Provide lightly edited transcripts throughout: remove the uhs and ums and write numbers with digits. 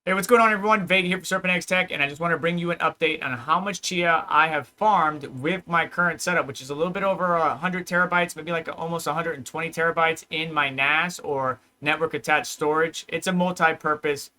Hey, what's going on, everyone? Vega here for Serpent X Tech, and I just want to bring you an update on how much Chia I have farmed with my current setup, which is a little bit over 100 terabytes, maybe like almost 120 terabytes in my NAS or network attached storage. It's a multi-purpose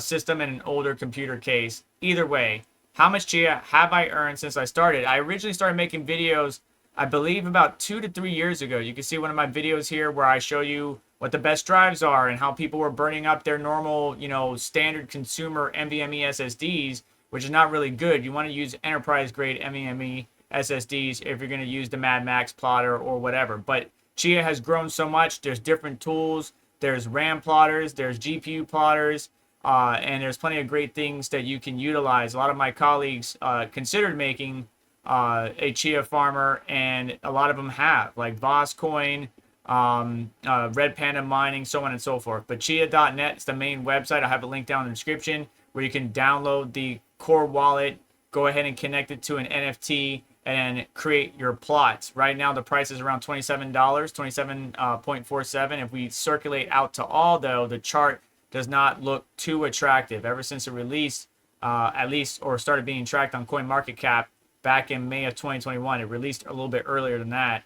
system in an older computer case. Either way, how much Chia have I earned since I started? I originally started making videos, I believe, about 2 to 3 years ago. You can see one of my videos here where I show you what the best drives are and how people were burning up their normal, standard consumer NVMe SSDs, which is not really good. You want to use enterprise grade NVMe SSDs if you're going to use the Mad Max plotter or whatever. But Chia has grown so much. There's different tools. There's RAM plotters. There's GPU plotters. And there's plenty of great things that you can utilize. A lot of my colleagues considered making a Chia farmer, and a lot of them have, like Voscoin, Red Panda Mining, so on and so forth. But Chia.net is the main website. I have a link down in the description where you can download the core wallet, go ahead and connect it to an NFT, and create your plots. Right now, the price is around $27, 27.47. If we circulate out to all, though, the chart does not look too attractive. Ever since the release, at least, or started being tracked on CoinMarketCap back in May of 2021, it released a little bit earlier than that.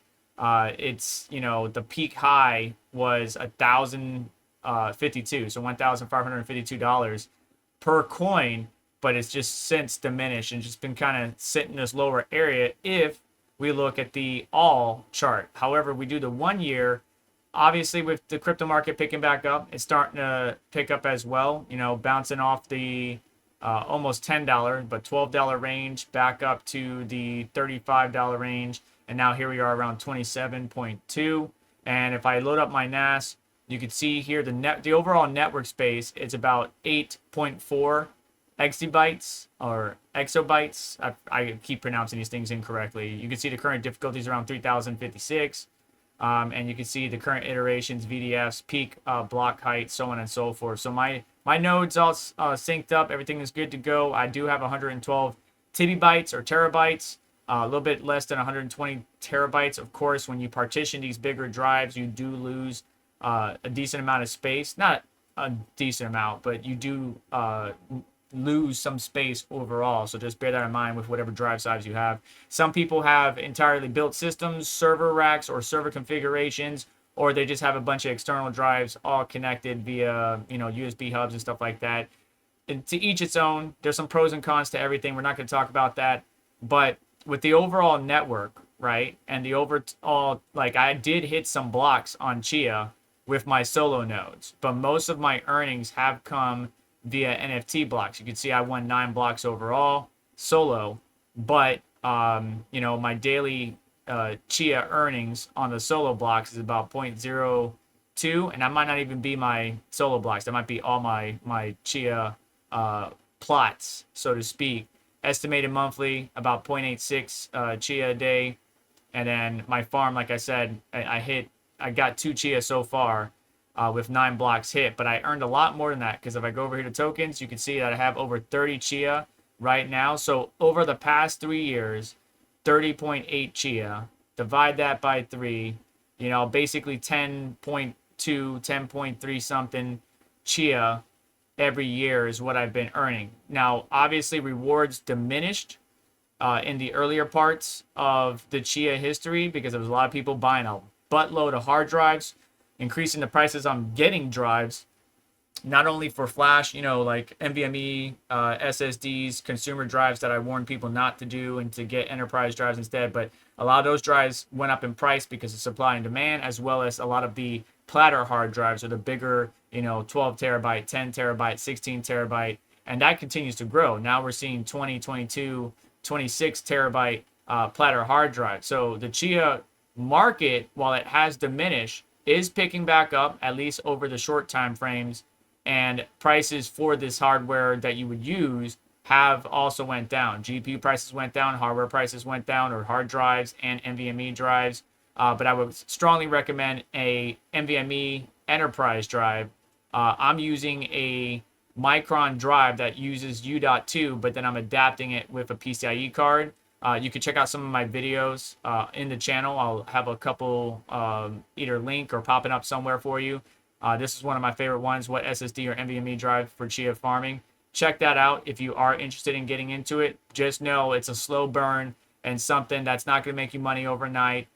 It's, the peak high was 1,052, so $1,552 per coin, but it's just since diminished and just been kind of sitting in this lower area if we look at the all chart. However, we do the 1 year, obviously with the crypto market picking back up, it's starting to pick up as well, bouncing off the almost $10 but $12 range back up to the $35 range. And now here we are around 27.2. And if I load up my NAS, you can see here the overall network space, it's about 8.4 exabytes or exabytes. I keep pronouncing these things incorrectly. You can see the current difficulty is around 3056. And you can see the current iterations, VDFs, peak block height, so on and so forth. So my nodes all synced up. Everything is good to go. I do have 112 TB or terabytes. A little bit less than 120 terabytes. Of course, when you partition these bigger drives, you do lose a decent amount of space. Not a decent amount, but you do lose some space overall. So just bear that in mind with whatever drive size you have. Some people have entirely built systems, server racks, or server configurations, or they just have a bunch of external drives all connected via, USB hubs and stuff like that. And to each its own. There's some pros and cons to everything. We're not going to talk about that, but with the overall network, right, and the overall, like, I did hit some blocks on Chia with my solo nodes, but most of my earnings have come via NFT blocks. You can see I won 9 blocks overall solo, but my daily Chia earnings on the solo blocks is about 0.02, and that might not even be my solo blocks. That might be all my Chia plots, so to speak. Estimated monthly about 0.86 Chia a day. And then my farm, like I said, I got 2 Chia so far with 9 blocks hit, but I earned a lot more than that, because if I go over here to tokens, you can see that I have over 30 Chia right now. So over the past 3 years, 30.8 Chia, divide that by 3, basically 10.2, 10.3 something Chia every year is what I've been earning. Now, obviously, rewards diminished in the earlier parts of the Chia history because there was a lot of people buying a buttload of hard drives, increasing the prices on getting drives, not only for flash, like NVMe SSDs, consumer drives that I warned people not to do and to get enterprise drives instead, but a lot of those drives went up in price because of supply and demand, as well as a lot of the platter hard drives, or the bigger, 12 terabyte, 10 terabyte, 16 terabyte, and that continues to grow. Now we're seeing 20, 22, 26 terabyte platter hard drive. So the Chia market, while it has diminished, is picking back up, at least over the short time frames, and prices for this hardware that you would use have also went down. GPU prices went down, hardware prices went down, or hard drives and NVMe drives. But I would strongly recommend a NVMe enterprise drive. I'm using a Micron drive that uses U.2, but then I'm adapting it with a PCIe card. You can check out some of my videos in the channel. I'll have a couple either link or popping up somewhere for you. This is one of my favorite ones, what SSD or NVMe drive for Chia farming. Check that out if you are interested in getting into it. Just know it's a slow burn and something that's not going to make you money overnight.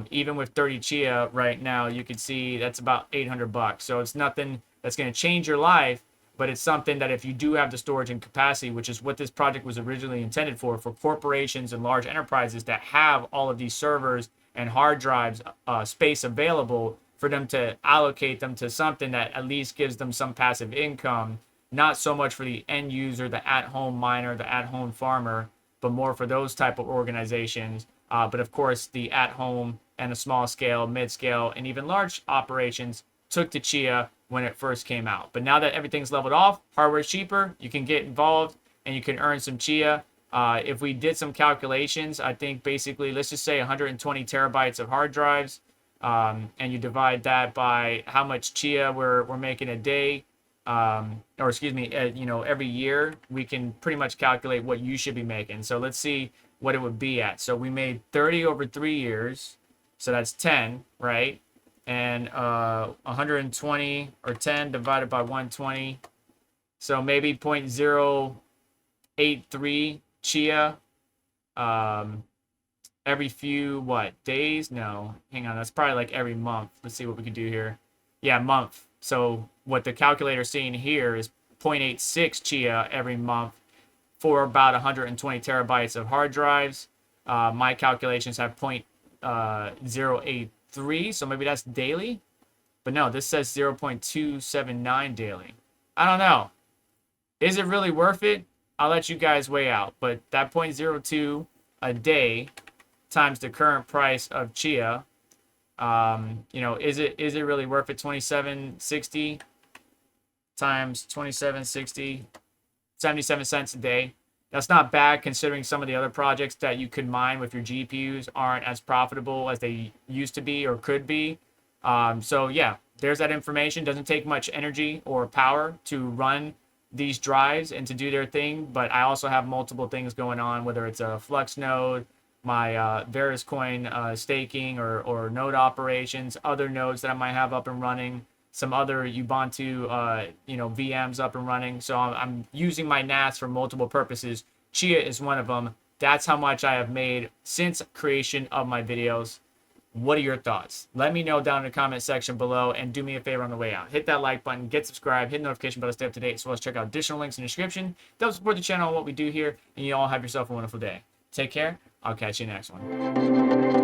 Even with 30 Chia right now, you can see that's about 800 bucks. So it's nothing that's going to change your life, but it's something that if you do have the storage and capacity, which is what this project was originally intended for corporations and large enterprises that have all of these servers and hard drives space available, for them to allocate them to something that at least gives them some passive income, not so much for the end user, the at-home miner, the at-home farmer, but more for those type of organizations. But of course, the at-home and the small scale, mid-scale, and even large operations took to Chia when it first came out. But now that everything's leveled off, hardware's cheaper, you can get involved and you can earn some Chia. If we did some calculations, I think basically, let's just say 120 terabytes of hard drives, and you divide that by how much Chia we're making a day, or excuse me, every year, we can pretty much calculate what you should be making. So let's see what it would be at. So we made 30 over 3 years, so that's 10, right? And 120 or 10 divided by 120, so maybe 0.083 Chia every few days? No, hang on, that's probably like every month. Let's see what we can do here. Yeah, month. So what the calculator is seeing here is 0.86 Chia every month for about 120 terabytes of hard drives. My calculations have 0.083, so maybe that's daily. But no, this says 0.279 daily. I don't know. Is it really worth it? I'll let you guys weigh out. But that 0.02 a day times the current price of Chia, is it really worth it? 2760 times 2760, 77 cents a day. That's not bad considering some of the other projects that you could mine with your GPUs aren't as profitable as they used to be or could be. So yeah, there's that information. Doesn't take much energy or power to run these drives and to do their thing, but I also have multiple things going on, whether it's a Flux node, my various coin staking or node operations, other nodes that I might have up and running, some other Ubuntu VMs up and running. So I'm using my NAS for multiple purposes. Chia is one of them. That's how much I have made since creation of my videos. What are your thoughts? Let me know down in the comment section below, and do me a favor on the way out. Hit that like button, get subscribed, hit the notification bell to stay up to date, as well as check out additional links in the description. That'll support the channel and what we do here, and you all have yourself a wonderful day. Take care. I'll catch you next one.